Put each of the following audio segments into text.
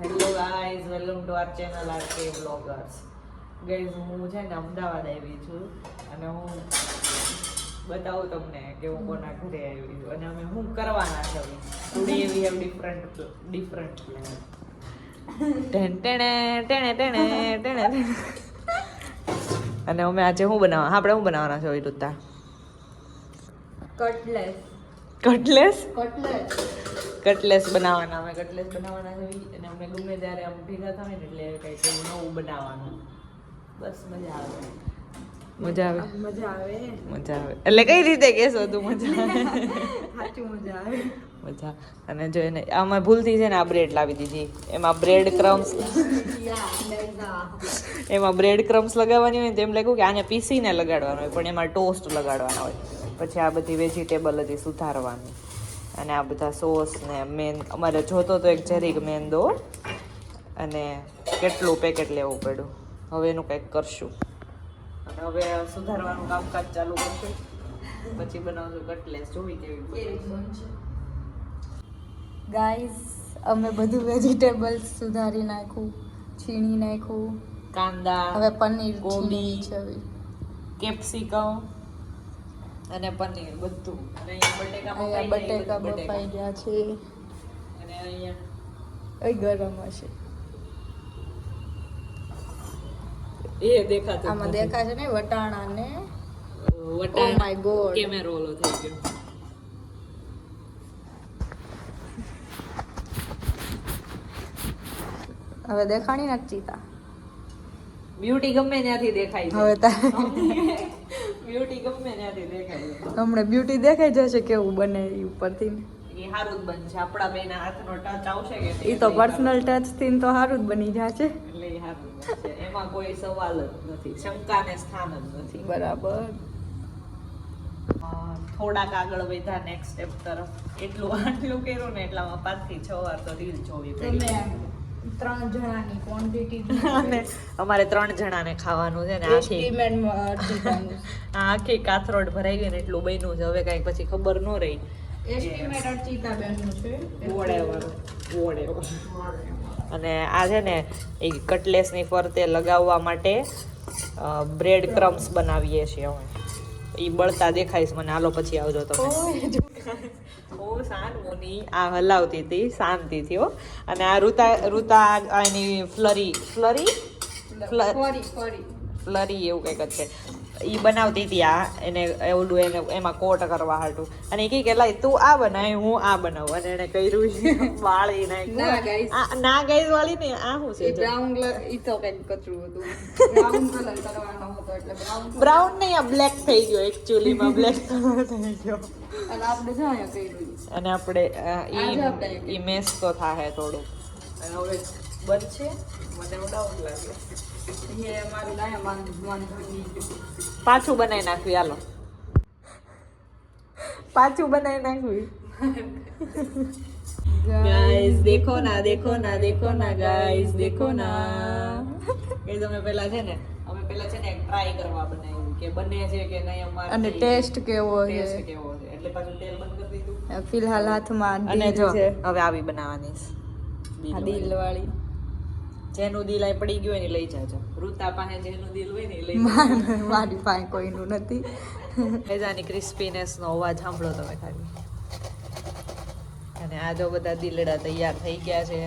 Hello guys, welcome to our channel RK bloggers. Guys, હું છે ને અમદાવાદ આવી છું અને હું બતાવું તમને કે હું કોના ઘરે આવી છું અને અમે શું કરવાના છે. Today we have different plan. અને અમે આજે શું બનાવવા આપણે શું બનાવવાના છે વિરુદ્ધતા? કટલેસ બનાવવાના. અમે કટલેસ બનાવવાના છે અને અમે ગમે ત્યારે આમ ભેગા થાય ને એટલે કંઈક નવું બનાવવાનું. બસ મજા આવે. એટલે કઈ રીતે કહેશો તું? મજા અને જો એને આમાં ભૂલથી છે ને આ બ્રેડ લાવી દીધી. એમાં બ્રેડ ક્રમ્સ લગાવવાની હોય ને તેમ લાગ્યું કે આને પીસીને લગાડવાનું હોય, પણ એમાં ટોસ્ટ લગાડવાના હોય. પછી આ બધી વેજીટેબલ હજી સુધારવાની અને આ બધા સોસ ને મેન અમારે જોતો તો એક જરીક મેંદો અને કેટલું પેકેટ લેવું પડ્યું. હવે એનું કંઈક કરશું અને હવે સુધારવાનું કામકાજ ચાલુ કરશું. પછી બનાવશું કટલેસ. જોવી કેવી બનશે. ગાઈઝ, અમે બધું વેજીટેબલ્સ સુધારી નાખ્યું, છીણી નાખ્યું. કાંદા, હવે પનીર, કોબી, છે, કેપ્સિકમ અને પનીર બધું. અને અહીંયા બટેકા બફાઈ ગયા છે અને અહીંયા એ ગરમ હશે. એ દેખાતું આમાં દેખાશે ને વટાણા ને વટાણા. Oh my God. કેમેરો ઓલો થઈ ગયો. હવે દેખાણી નથી ચીતા. બ્યુટી ગમે ત્યાંથી દેખાય છે. હવે બ્યુટી ગમે ત્યાંથી દેખાય છે. હમણાં બ્યુટી દેખાઈ જશે કેવું બને એ ઉપરથી. એ સારું જ બનશે. આપણા બેના હાથનો ટચ આવશે કે એ તો પર્સનલ ટચ થી તો સારું જ બની જશે. એટલે એ સારું બનશે. એમાં કોઈ સવાલ જ નથી, શંકાને સ્થાન જ નથી. બરાબર. થોડાક આગળ વધ્યા નેક્સ્ટ સ્ટેપ તરફ. આટલું કર્યું ને એટલામાં 5 થી 6 વાર તો રીલ જોવી પડી. 3 જણાની ક્વોન્ટિટી અને અમારે 3 જણાને ખાવાનું છે ને આખી કાથરોડ ભરાઈ ગઈ ને એટલું બન્યું છે. હવે કઈ પછી ખબર ન રહી. એસ્ટિમેટ અર્ચિતા બેનનું છે. વોડેવર. અને આ છે ને એ કટલેસની ફરતે લગાવવા માટે બ્રેડ ક્રમ્સ બનાવીએ છીએ અમે. એ બળતા દેખાઈશ મને. હાલો પછી આવજો તમે. ઓ શાનમુની આ હલાવતી હતી શાંતિથી હો. અને આ ઋતા એની ફ્લરી એવું કંઈક જ છે. એ બનાવતી હતી આ એને એવડું એને એમાં કોટ કરવા હાટું. અને એ કે લાય તું આ બનાય હું આ બનાવું. અને એને કર્યું છે વાળી નાખ્યું. ના ગાઈસ વાળી ને આ શું છે? બ્રાઉન કલર ઈ તો કઈ કચરું હતું. બ્રાઉન કલર કરવાનો હતો એટલે બ્રાઉન નહીં, આ બ્લેક થઈ ગયો. એકચ્યુઅલી માં બ્લેક કલર થઈ ગયો. અને આપણે જો અહીંયા કર્યું. અને આપણે ઈ મેસ તો થાહે થોડું. અને હવે બનશે મને ડાઉટ લાગે. પાછું બનાવી નાખવી. હાલો પાછું બનાવી નાખવી. ગાઈસ દેખો ના ગાઈસ દેખો ના. ગાઈસ અમે પેલા છે ને એક ટ્રાય કરવા બનાવ્યું કે બને છે કે નહીં અમારે. અને ટેસ્ટ કેવો છે એટલે પાછું તેલ બંધ કરી દીધું. ફિલહાલ હાથમાં અને જો હવે આવી બનાવવાની દિલ વાળી. જેનું દિલ આ પડી ગયું હોય ને લઈ જાજો. ઋતા પાસે જેનું દિલ હોય ને લઈ મારી પાસે કોઈનું નથી. એજાની ક્રિસ્પીનેસ નો અવાજ સાંભળો તમે ખાલી. અને આ જો બધા દિલડા તૈયાર થઈ ગયા છે.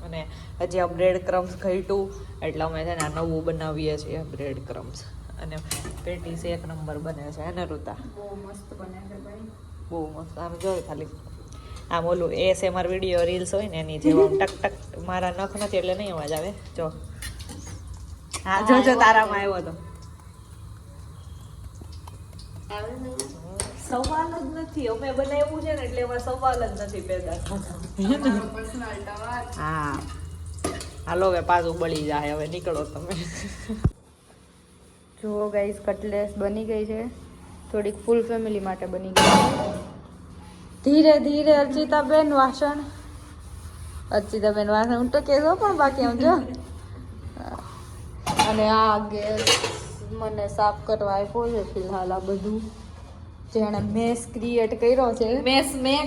અને હજી આ બ્રેડ ક્રમ્સ ઘટ્યું એટલે અમે છે ને આ નવું બનાવીએ છીએ બ્રેડ ક્રમ્સ. અને પેટીસ એક નંબર બને છે ને ઋતા? બહુ મસ્ત બને છે ભાઈ, બહુ મસ્ત. આમ જોયું ખાલી આમ ઓલું ASMR વિડીયો રીલ્સ હોય ને એની જેવું ટક ટક. મારા નખ નથી એટલે નહીં અવાજ આવે. જો હા જો તારામાં આવ્યો તો. સવાલ જ નથી. અમે બનાવ્યું છે ને એટલે એમાં સવાલ જ નથી પેદા થતો. હા હાલો હવે પાછું બળી જાય. હવે નીકળો તમે. જો ગાઈસ કટલેસ બની ગઈ છે. થોડીક ફૂલ ફેમિલી માટે બની ગઈ છે. ધીરે ધીરે અર્ચિતાબેન વાસણ હું તો કહેજો પણ બાકી આમ જો. અને આ ગેસ મને સાફ કરવા આપ્યો છે ફિલહાલ. આ બધું જેણે મેસ ક્રિએટ કર્યો છે મેં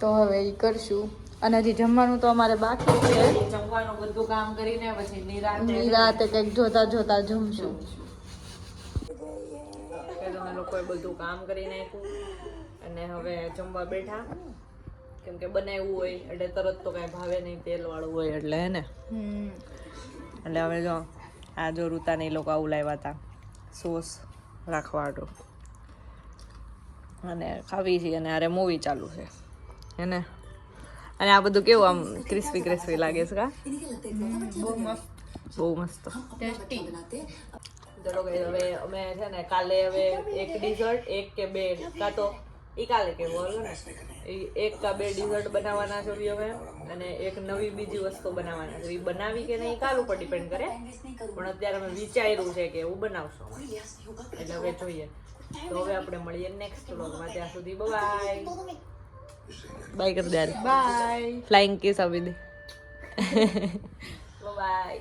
તો હવે એ કરશું. અને હજી જમવાનું તો અમારે બાકી છે. જમવાનું બધું કામ કરીને પછી નિરાતે કંઈક જોતા જોતા જમશું. અમે લોકોએ બધું કામ કરી નાખ્યું અને હવે જમવા બેઠા, કેમ કે બનાવ્યું હોય એટલે તરત તો કાંઈ ભાવે નહીં, તેલ વાળું હોય એટલે હે ને. એટલે હવે જો આ જો રૂતાને એ લોકો આવું લાવ્યા હતા સોસ રાખવાડું અને ખાવી છે. અને આરે મૂવી ચાલુ છે હે ને. અને આ બધું કેવું આમ ક્રિસ્પી ક્રિસ્પી લાગે છે કા? બહુ મસ્ત ટેસ્ટી. ચલો ગઈ હવે અમે છે ને કાલે હવે એક ડિઝર્ટ એક કે બે કાં તો કાલે કેવું ને એક કા બે ડિઝર્ટ બનાવવાના છે હવે, અને એક નવી બીજી વસ્તુ બનાવવાના છે. એ બનાવી કે નહીં કાલ ઉપર ડિપેન્ડ કરે, પણ અત્યારે અમે વિચાર્યું છે કે એવું બનાવશું એટલે હવે જોઈએ. તો હવે આપણે મળીએ નેક્સ્ટ વ્લોગમાં, ત્યાં સુધી બાય બાય કરી દે, બાય ફ્લાઇંગ કિસ આપી દે, બાય.